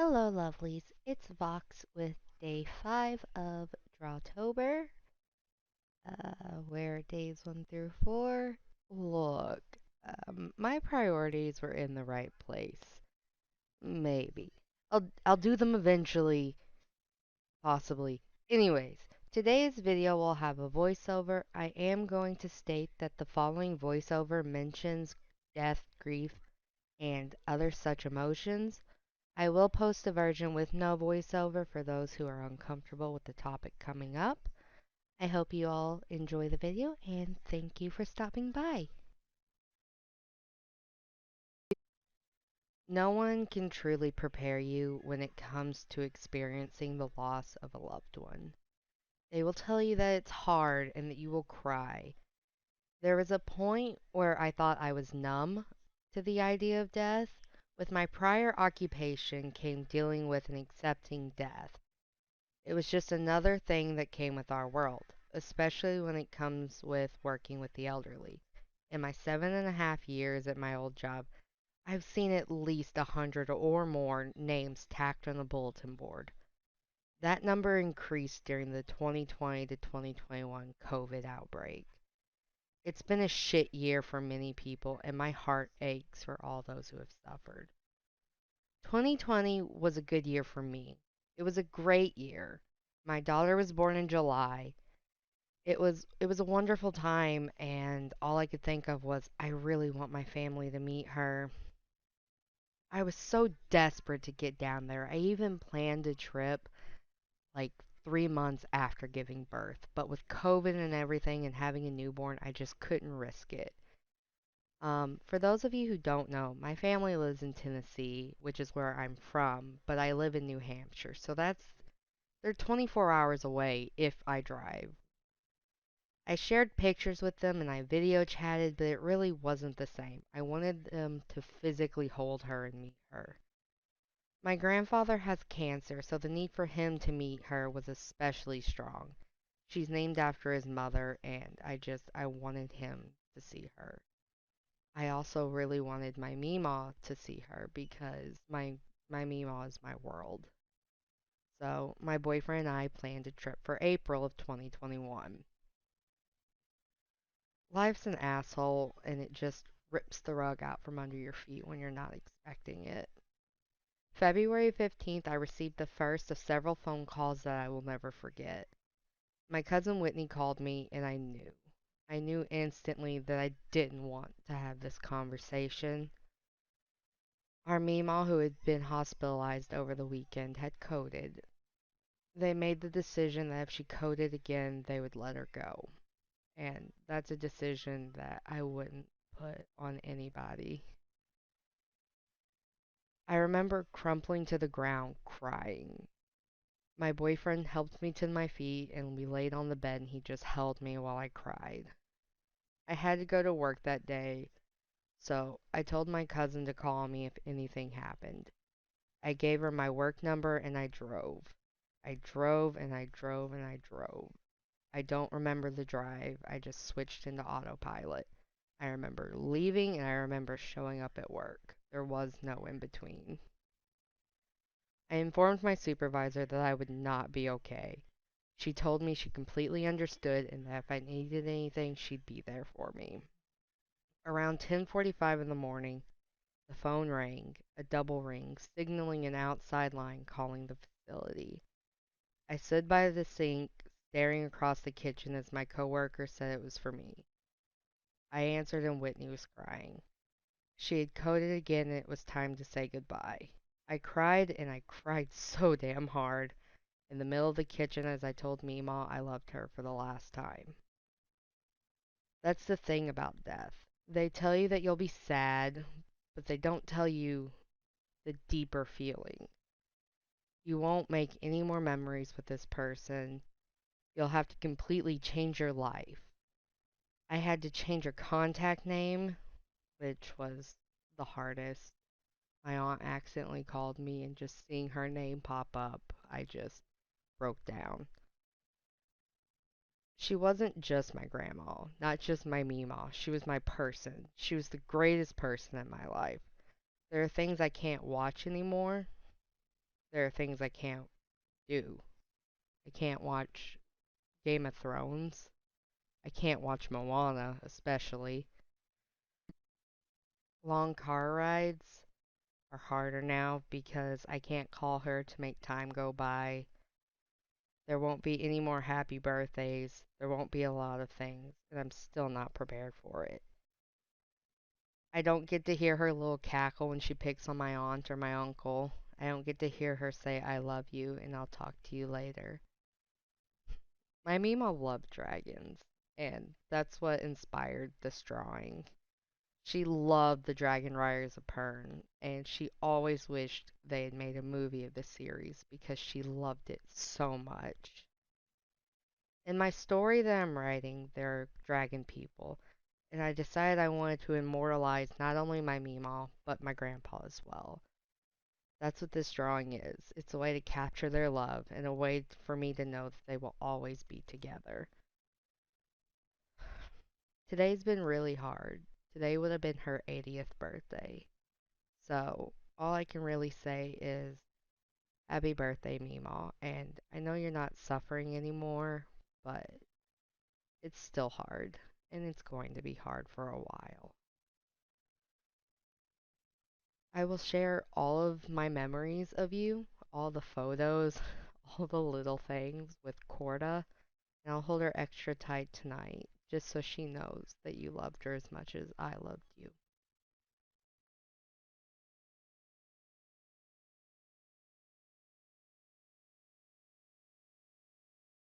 Hello, lovelies. It's Vox with day 5 of Drawtober, where days 1 through 4. Look, my priorities were in the right place. Maybe. I'll do them eventually, possibly. Anyways, today's video will have a voiceover. I am going to state that the following voiceover mentions death, grief, and other such emotions. I will post a version with no voiceover for those who are uncomfortable with the topic coming up. I hope you all enjoy the video and thank you for stopping by. No one can truly prepare you when it comes to experiencing the loss of a loved one. They will tell you that it's hard and that you will cry. There was a point where I thought I was numb to the idea of death. With my prior occupation came dealing with and accepting death. It was just another thing that came with our world, especially when it comes with working with the elderly. In my 7.5 years at my old job, I've seen at least 100 or more names tacked on the bulletin board. That number increased during the 2020 to 2021 COVID outbreak. It's been a shit year for many people, and my heart aches for all those who have suffered. 2020 was a good year for me. It was a great year. My daughter was born in July. It was a wonderful time, and all I could think of was I really want my family to meet her. I was so desperate to get down there. I even planned a trip like 3 months after giving birth, but with COVID and everything and having a newborn, I just couldn't risk it. For those of you who don't know, my family lives in Tennessee, which is where I'm from, but I live in New Hampshire, so they're 24 hours away if I drive. I shared pictures with them and I video chatted, but it really wasn't the same. I wanted them to physically hold her and meet her. My grandfather has cancer, so the need for him to meet her was especially strong. She's named after his mother, and I wanted him to see her. I also really wanted my Meemaw to see her because my Meemaw is my world. So my boyfriend and I planned a trip for April of 2021. Life's an asshole and it just rips the rug out from under your feet when you're not expecting it. February 15th, I received the first of several phone calls that I will never forget. My cousin Whitney called me and I knew. I knew instantly that I didn't want to have this conversation. Our Meemaw, who had been hospitalized over the weekend, had coded. They made the decision that if she coded again, they would let her go. And that's a decision that I wouldn't put on anybody. I remember crumpling to the ground, crying. My boyfriend helped me to my feet, and we laid on the bed, and he just held me while I cried. I had to go to work that day, so I told my cousin to call me if anything happened. I gave her my work number, and I drove. I drove and I drove and I drove. I don't remember the drive. I just switched into autopilot. I remember leaving and I remember showing up at work. There was no in between. I informed my supervisor that I would not be okay. She told me she completely understood and that if I needed anything, she'd be there for me. Around 10:45 in the morning, the phone rang, a double ring, signaling an outside line calling the facility. I stood by the sink, staring across the kitchen as my coworker said it was for me. I answered and Whitney was crying. She had coded again and it was time to say goodbye. I cried and I cried so damn hard in the middle of the kitchen as I told Mima I loved her for the last time. That's the thing about death. They tell you that you'll be sad, but they don't tell you the deeper feeling. You won't make any more memories with this person. You'll have to completely change your life. I had to change her contact name, which was the hardest. My aunt accidentally called me, and just seeing her name pop up, I just broke down. She wasn't just my grandma, not just my Meemaw. She was my person. She was the greatest person in my life. There are things I can't watch anymore, There are things I can't do. I can't watch Game of Thrones. I can't watch Moana, especially. Long car rides are harder now because I can't call her to make time go by. There won't be any more happy birthdays. There won't be a lot of things, and I'm still not prepared for it. I don't get to hear her little cackle when she picks on my aunt or my uncle. I don't get to hear her say, I love you and I'll talk to you later. My Mima loved dragons, and that's what inspired this drawing. She loved the Dragon Riders of Pern, and she always wished they had made a movie of the series because she loved it so much. In my story that I'm writing, there are dragon people, and I decided I wanted to immortalize not only my Meemaw, but my grandpa as well. That's what this drawing is. It's a way to capture their love and a way for me to know that they will always be together. Today's been really hard. Today would have been her 80th birthday. So, all I can really say is happy birthday, Meemaw. And I know you're not suffering anymore, but it's still hard. And it's going to be hard for a while. I will share all of my memories of you, all the photos, all the little things with Corda, and I'll hold her extra tight tonight, just so she knows that you loved her as much as I loved you.